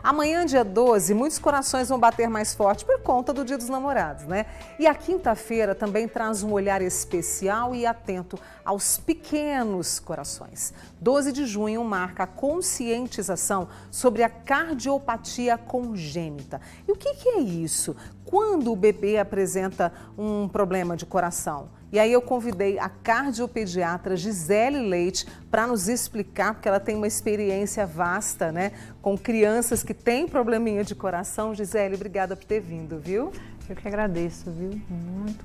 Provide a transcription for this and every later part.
Amanhã, dia 12, muitos corações vão bater mais forte por conta do Dia dos Namorados, né? E a quinta-feira também traz um olhar especial e atento aos pequenos corações. 12 de junho marca a conscientização sobre a cardiopatia congênita. E o que é isso? Quando o bebê apresenta um problema de coração? E aí eu convidei a cardiopediatra Gisele Leite para nos explicar, porque ela tem uma experiência vasta, né, com crianças que têm probleminha de coração. Gisele, obrigada por ter vindo, viu? Eu que agradeço, viu?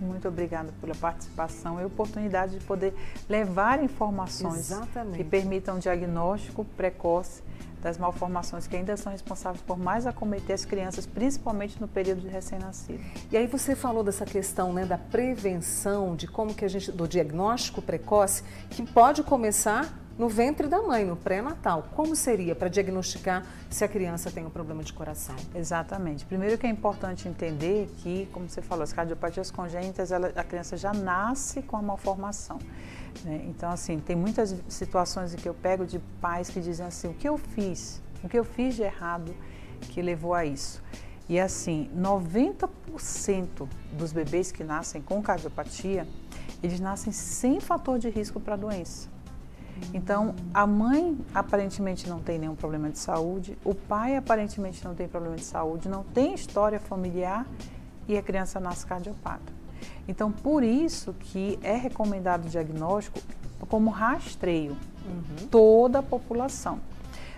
Muito obrigada pela participação e a oportunidade de poder levar informações que permitam um diagnóstico precoce das malformações que ainda são responsáveis por mais acometer as crianças, principalmente no período de recém-nascido. E aí você falou dessa questão, né, da prevenção, de como que a gente, do diagnóstico precoce, que pode começar no ventre da mãe, no pré-natal. Como seria para diagnosticar se a criança tem um problema de coração? Exatamente. Primeiro que é importante entender que, como você falou, as cardiopatias congênitas, a criança já nasce com a malformação. Então, assim, tem muitas situações em que eu pego de pais que dizem assim, o que eu fiz de errado que levou a isso? E assim, 90% dos bebês que nascem com cardiopatia, eles nascem sem fator de risco para a doença. Então, a mãe aparentemente não tem nenhum problema de saúde, o pai aparentemente não tem problema de saúde, não tem história familiar e a criança nasce cardiopata. Então, por isso que é recomendado o diagnóstico como rastreio, toda a população.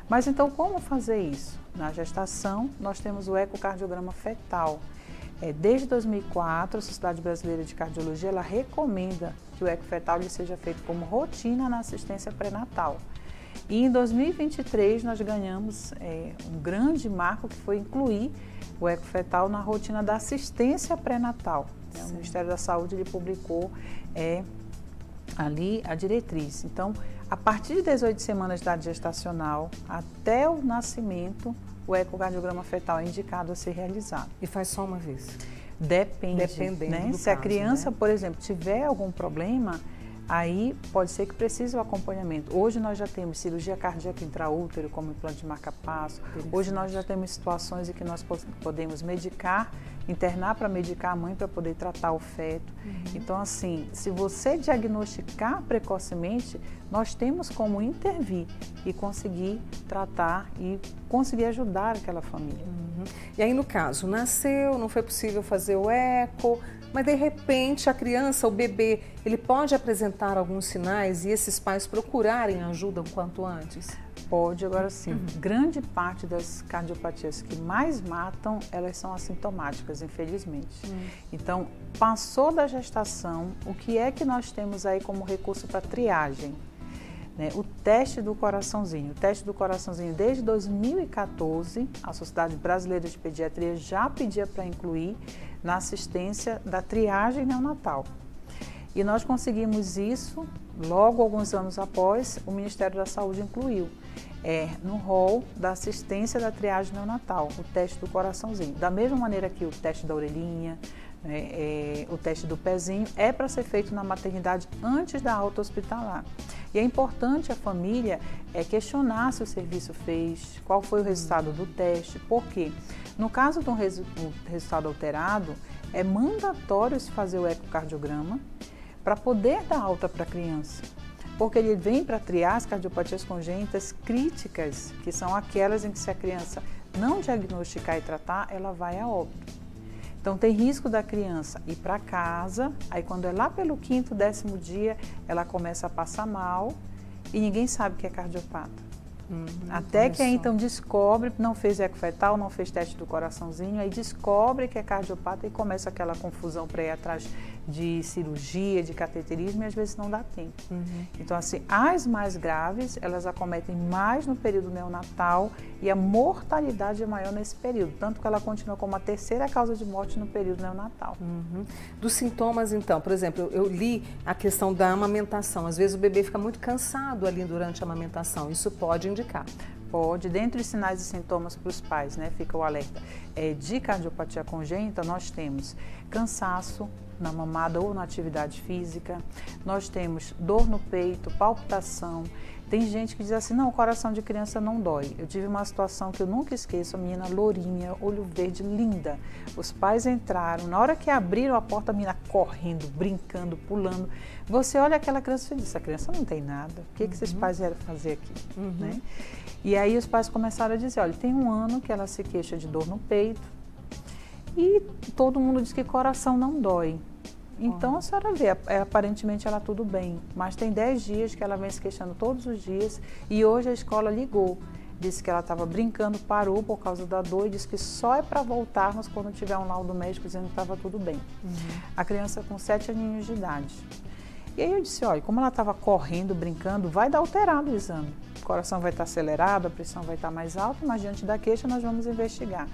Mas então, como fazer isso? Na gestação, nós temos o ecocardiograma fetal. Desde 2004, a Sociedade Brasileira de Cardiologia, ela recomenda que o eco fetal seja feito como rotina na assistência pré-natal. E em 2023, nós ganhamos um grande marco que foi incluir o eco fetal na rotina da assistência pré-natal. O Ministério da Saúde ele publicou ali a diretriz. Então, a partir de 18 semanas de idade gestacional até o nascimento, o ecocardiograma fetal é indicado a ser realizado. E faz só uma vez? Dependendo, né? Se a criança, por exemplo, tiver algum problema, aí pode ser que precise o acompanhamento. Hoje nós já temos cirurgia cardíaca intraútero, como implante de marca-passo. Hoje nós já temos situações em que nós podemos medicar, internar para medicar a mãe para poder tratar o feto. Então, assim, se você diagnosticar precocemente, nós temos como intervir e conseguir tratar e conseguir ajudar aquela família. E aí, no caso, nasceu, não foi possível fazer o eco, mas de repente a criança, o bebê, ele pode apresentar alguns sinais e esses pais procurarem ajuda o quanto antes? Pode, agora sim. Grande parte das cardiopatias que mais matam, elas são assintomáticas, infelizmente. Então, passou da gestação, o que é que nós temos aí como recurso para triagem? O teste do coraçãozinho. O teste do coraçãozinho, desde 2014, a Sociedade Brasileira de Pediatria já pedia para incluir na assistência da triagem neonatal. E nós conseguimos isso, logo alguns anos após, o Ministério da Saúde incluiu no rol da assistência da triagem neonatal, o teste do coraçãozinho. Da mesma maneira que o teste da orelhinha, o teste do pezinho, é para ser feito na maternidade antes da alta hospitalar. E é importante a família questionar se o serviço fez, qual foi o resultado do teste, porque no caso de um resultado alterado, é mandatório se fazer o ecocardiograma para poder dar alta para a criança. Porque ele vem para triar as cardiopatias congênitas críticas, que são aquelas em que se a criança não diagnosticar e tratar, ela vai a óbito. Então tem risco da criança ir para casa, aí quando é lá pelo 5º, 10º dia, ela começa a passar mal e ninguém sabe que é cardiopata. Até que aí então descobre, não fez eco fetal, não fez teste do coraçãozinho, aí descobre que é cardiopata e começa aquela confusão para ir atrás de cirurgia, de cateterismo e às vezes não dá tempo. Então assim, as mais graves, elas acometem mais no período neonatal e a mortalidade é maior nesse período, tanto que ela continua como a terceira causa de morte no período neonatal. Dos sintomas então, por exemplo, eu li a questão da amamentação, às vezes o bebê fica muito cansado ali durante a amamentação, isso pode indicar? Pode, dentre os sinais e sintomas para os pais, fica o alerta, de cardiopatia congênita, nós temos cansaço na mamada ou na atividade física, nós temos dor no peito, palpitação, Tem gente que diz assim, não, o coração de criança não dói. Eu tive uma situação que eu nunca esqueço, a menina lourinha, olho verde, linda. Os pais entraram, na hora que abriram a porta, a menina correndo, brincando, pulando. Você olha aquela criança e diz, essa criança não tem nada, o que esses pais vieram fazer aqui? Né? E aí os pais começaram a dizer, olha, tem um ano que ela se queixa de dor no peito e todo mundo diz que coração não dói. Então a senhora vê, aparentemente ela tudo bem, mas tem 10 dias que ela vem se queixando todos os dias e hoje a escola ligou, disse que ela estava brincando, parou por causa da dor e disse que só é para voltarmos quando tiver um laudo médico dizendo que estava tudo bem. A criança com 7 aninhos de idade. E aí eu disse, olha, como ela estava correndo, brincando, vai dar alterado o exame. O coração vai estar acelerado, a pressão vai estar mais alta, mas diante da queixa nós vamos investigar.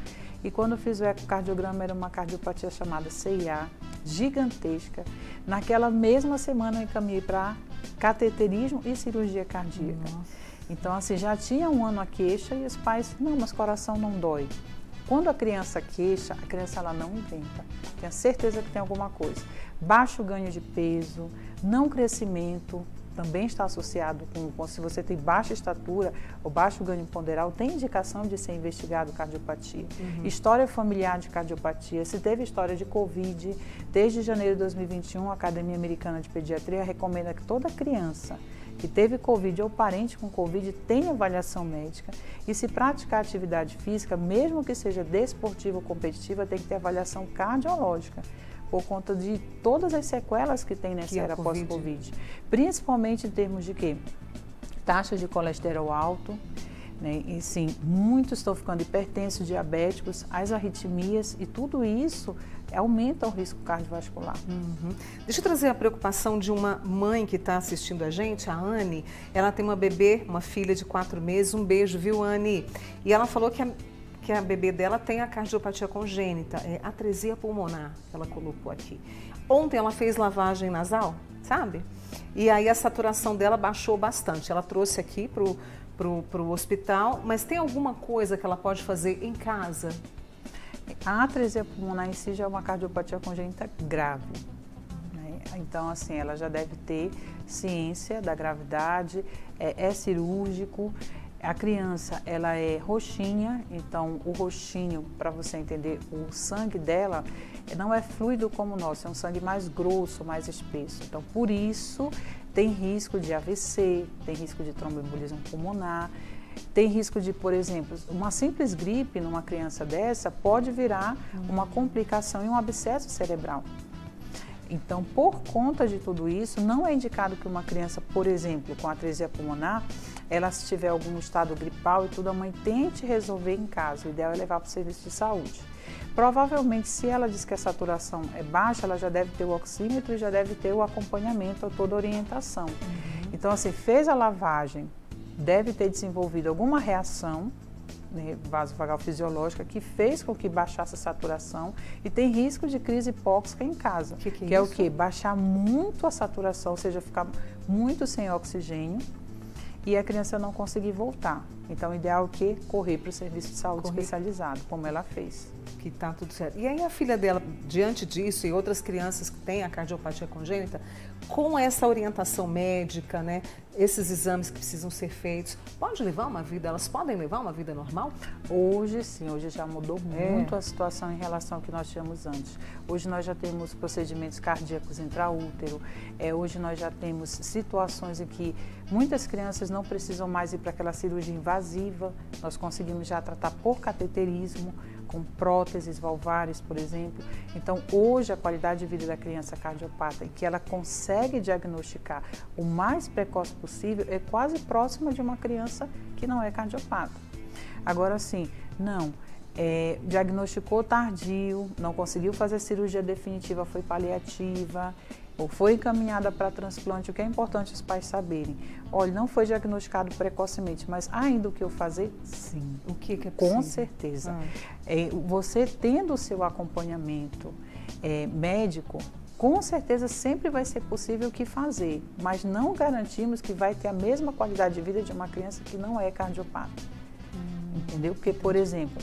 E quando eu fiz o ecocardiograma, era uma cardiopatia chamada CIA, gigantesca. Naquela mesma semana eu encaminhei para cateterismo e cirurgia cardíaca. Então, assim, já tinha um ano a queixa e os pais, não, mas coração não dói. Quando a criança queixa, a criança ela não inventa. Tenho certeza que tem alguma coisa. Baixo ganho de peso, não crescimento, também está associado com se você tem baixa estatura ou baixo ganho ponderal, tem indicação de ser investigado cardiopatia. História familiar de cardiopatia, se teve história de Covid, desde janeiro de 2021, a Academia Americana de Pediatria recomenda que toda criança que teve Covid ou parente com Covid tenha avaliação médica e se praticar atividade física, mesmo que seja desportiva ou competitiva, tem que ter avaliação cardiológica, por conta de todas as sequelas que tem nessa era pós-Covid. Principalmente em termos de quê? Taxa de colesterol alto, né? E sim, muitos estão ficando hipertensos, diabéticos, as arritmias e tudo isso aumenta o risco cardiovascular. Deixa eu trazer a preocupação de uma mãe que está assistindo a gente, a Anne. Ela tem uma bebê, uma filha de 4 meses. Um beijo, viu, Anne? E ela falou que a bebê dela tem a cardiopatia congênita, atresia pulmonar, que ela colocou aqui. Ontem ela fez lavagem nasal, sabe? E aí a saturação dela baixou bastante. Ela trouxe aqui pro hospital, mas tem alguma coisa que ela pode fazer em casa? A atresia pulmonar em si já é uma cardiopatia congênita grave. Então, assim, ela já deve ter ciência da gravidade, é cirúrgico. A criança, ela é roxinha, então o roxinho, para você entender, o sangue dela não é fluido como o nosso, é um sangue mais grosso, mais espesso. Então, por isso, tem risco de AVC, tem risco de tromboembolismo pulmonar, tem risco de, por exemplo, uma simples gripe numa criança dessa pode virar uma complicação e um abscesso cerebral. Então, por conta de tudo isso, não é indicado que uma criança, por exemplo, com atresia pulmonar, ela se tiver algum estado gripal e tudo, a mãe tente resolver em casa. O ideal é levar para o serviço de saúde. Provavelmente, se ela diz que a saturação é baixa, ela já deve ter o oxímetro e já deve ter o acompanhamento a toda a orientação. Então, assim, fez a lavagem, deve ter desenvolvido alguma reação, né, vasovagal fisiológica, que fez com que baixasse a saturação e tem risco de crise hipóxica em casa. Que é o quê? Baixar muito a saturação, ou seja, ficar muito sem oxigênio e a criança não conseguir voltar. Então, o ideal é o quê? Correr para o serviço de saúde especializado, como ela fez. Que tá tudo certo. E aí a filha dela, diante disso e outras crianças que têm a cardiopatia congênita, com essa orientação médica, né, esses exames que precisam ser feitos, pode levar uma vida, elas podem levar uma vida normal? Hoje sim, hoje já mudou muito a situação em relação ao que nós tínhamos antes. Hoje nós já temos procedimentos cardíacos intraútero, hoje nós já temos situações em que muitas crianças não precisam mais ir para aquela cirurgia invasiva, nós conseguimos já tratar por cateterismo, com próteses valvares, por exemplo. Então, hoje, a qualidade de vida da criança cardiopata, em que ela consegue diagnosticar o mais precoce possível, é quase próxima de uma criança que não é cardiopata. Agora, sim, não, diagnosticou tardio, não conseguiu fazer cirurgia definitiva, foi paliativa, ou foi encaminhada para transplante. O que é importante os pais saberem? Olha, não foi diagnosticado precocemente, mas há ainda o que eu fazer? Sim. O que é possível? Com certeza. Você tendo o seu acompanhamento médico, com certeza sempre vai ser possível o que fazer, mas não garantimos que vai ter a mesma qualidade de vida de uma criança que não é cardiopata. Entendeu? Porque, por exemplo,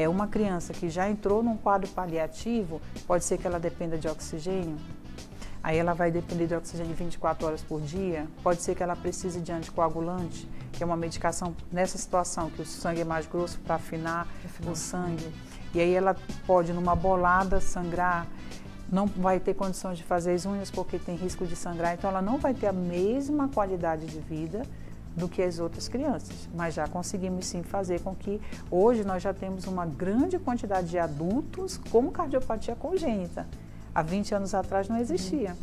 uma criança que já entrou num quadro paliativo, pode ser que ela dependa de oxigênio. Aí ela vai depender de oxigênio 24 horas por dia. Pode ser que ela precise de anticoagulante, que é uma medicação nessa situação, que o sangue é mais grosso para afinar o sangue. E aí ela pode, numa bolada, sangrar, não vai ter condições de fazer as unhas porque tem risco de sangrar, então ela não vai ter a mesma qualidade de vida do que as outras crianças, mas já conseguimos sim fazer com que hoje nós já temos uma grande quantidade de adultos com cardiopatia congênita. Há 20 anos atrás não existia.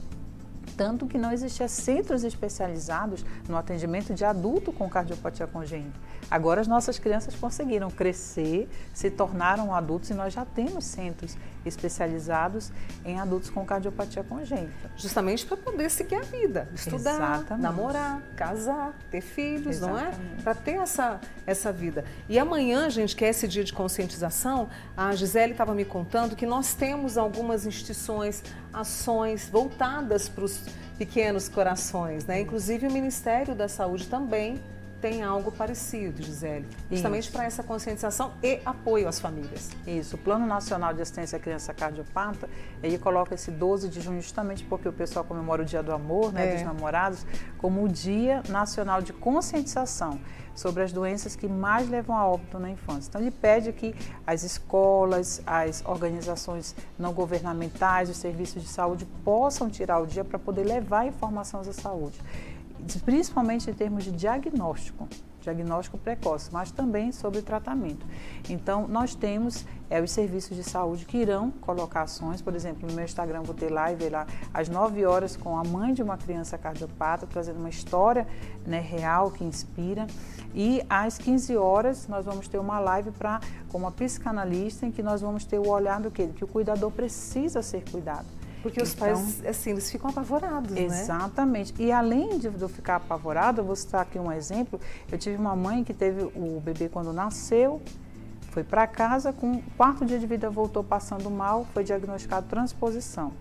Tanto que não existia centros especializados no atendimento de adulto com cardiopatia congênita. Agora as nossas crianças conseguiram crescer, se tornaram adultos e nós já temos centros especializados em adultos com cardiopatia congênita. Justamente para poder seguir a vida, estudar, Exatamente. namorar, casar, ter filhos, Exatamente. não é? Para ter essa vida. E amanhã, gente, que é esse dia de conscientização, a Gisele estava me contando que nós temos algumas instituições, ações voltadas para os pequenos corações, né? Inclusive o Ministério da Saúde também tem algo parecido, Gisele, justamente para essa conscientização e apoio às famílias. Isso, o Plano Nacional de Assistência à Criança Cardiopata, ele coloca esse 12 de junho justamente porque o pessoal comemora o Dia do Amor, né, dos namorados, como o Dia Nacional de Conscientização sobre as doenças que mais levam a óbito na infância. Então ele pede que as escolas, as organizações não governamentais, os serviços de saúde possam tirar o dia para poder levar informação à saúde, principalmente em termos de diagnóstico precoce, mas também sobre tratamento. Então, nós temos os serviços de saúde que irão colocar ações, por exemplo, no meu Instagram vou ter live lá às 9 horas com a mãe de uma criança cardiopata, trazendo uma história, né, real que inspira, e às 15 horas nós vamos ter uma live com uma psicanalista em que nós vamos ter o olhar do que o cuidador precisa ser cuidado. Porque os pais, assim, eles ficam apavorados, né? Exatamente. E além de eu ficar apavorada, eu vou citar aqui um exemplo. Eu tive uma mãe que teve o bebê quando nasceu, foi para casa, com o 4º dia de vida voltou passando mal, foi diagnosticado transposição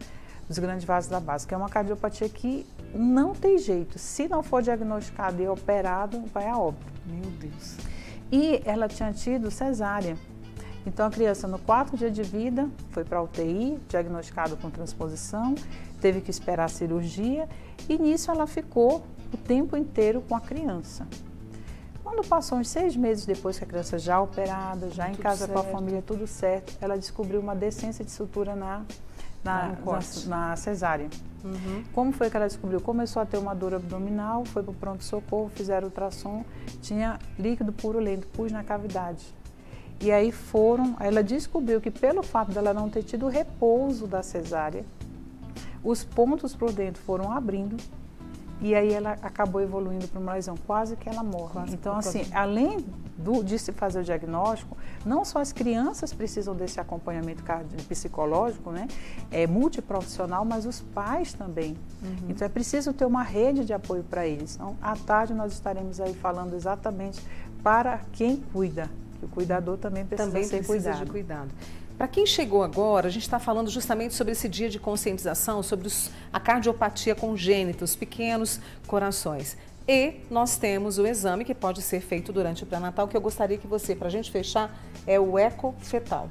dos grandes vasos da base, que é uma cardiopatia que não tem jeito. Se não for diagnosticado e operado, vai a óbito. Meu Deus. E ela tinha tido cesárea. Então, a criança, no 4º dia de vida, foi para a UTI, diagnosticado com transposição, teve que esperar a cirurgia e nisso ela ficou o tempo inteiro com a criança. Quando passou uns 6 meses depois que a criança já operada, já em casa com a família, tudo certo, ela descobriu uma descência de sutura na cesárea. Como foi que ela descobriu? Começou a ter uma dor abdominal, foi para o pronto-socorro, fizeram ultrassom, tinha líquido purulento, pus na cavidade. E aí ela descobriu que pelo fato dela não ter tido o repouso da cesárea, os pontos por dentro foram abrindo e aí ela acabou evoluindo para uma lesão, quase que ela morre. Então, assim, além de se fazer o diagnóstico, não só as crianças precisam desse acompanhamento psicológico, né, multiprofissional, mas os pais também. Então, é preciso ter uma rede de apoio para eles. Então, à tarde nós estaremos aí falando exatamente para quem cuida. O cuidador também precisa ser cuidado. De cuidado. Para quem chegou agora, a gente está falando justamente sobre esse dia de conscientização, sobre a cardiopatia congênita, os pequenos corações. E nós temos o exame que pode ser feito durante o pré-natal, que eu gostaria que você, para a gente fechar, é o ecofetal.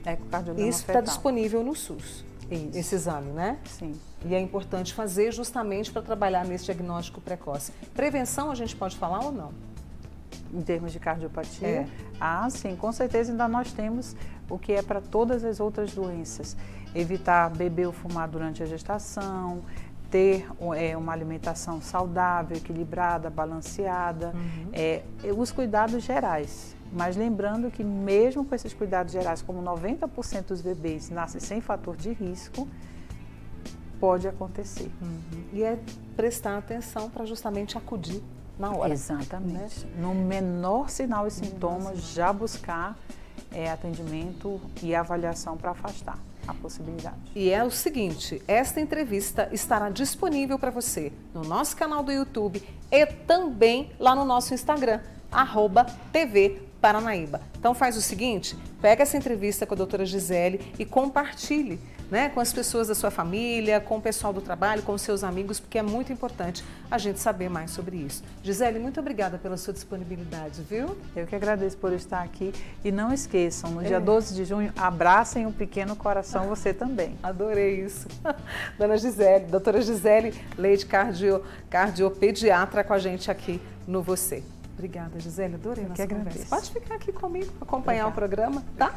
Ecocardiograma Isso fetal. está disponível no SUS, esse exame, né? Sim. E é importante fazer justamente para trabalhar nesse diagnóstico precoce. Prevenção a gente pode falar ou não? Em termos de cardiopatia? Sim, com certeza ainda nós temos o que é para todas as outras doenças. Evitar beber ou fumar durante a gestação, ter uma alimentação saudável, equilibrada, balanceada, os cuidados gerais. Mas lembrando que mesmo com esses cuidados gerais, como 90% dos bebês nascem sem fator de risco, pode acontecer. E é prestar atenção para justamente acudir na hora. Exatamente. Né? No menor sinal e sintoma, já buscar atendimento e avaliação para afastar a possibilidade. E é o seguinte, esta entrevista estará disponível para você no nosso canal do YouTube e também lá no nosso Instagram, @TV Paranaíba. Então faz o seguinte, pega essa entrevista com a doutora Gisele e compartilhe, né, com as pessoas da sua família, com o pessoal do trabalho, com os seus amigos, porque é muito importante a gente saber mais sobre isso. Gisele, muito obrigada pela sua disponibilidade, viu? Eu que agradeço por estar aqui e não esqueçam, no dia 12 de junho, abracem o pequeno coração, você também. Adorei isso. Dona Gisele, doutora Gisele Leite, cardiopediatra com a gente aqui no Você. Obrigada, Gisele, adorei nossa conversa. Pode ficar aqui comigo, acompanhar o programa, tá?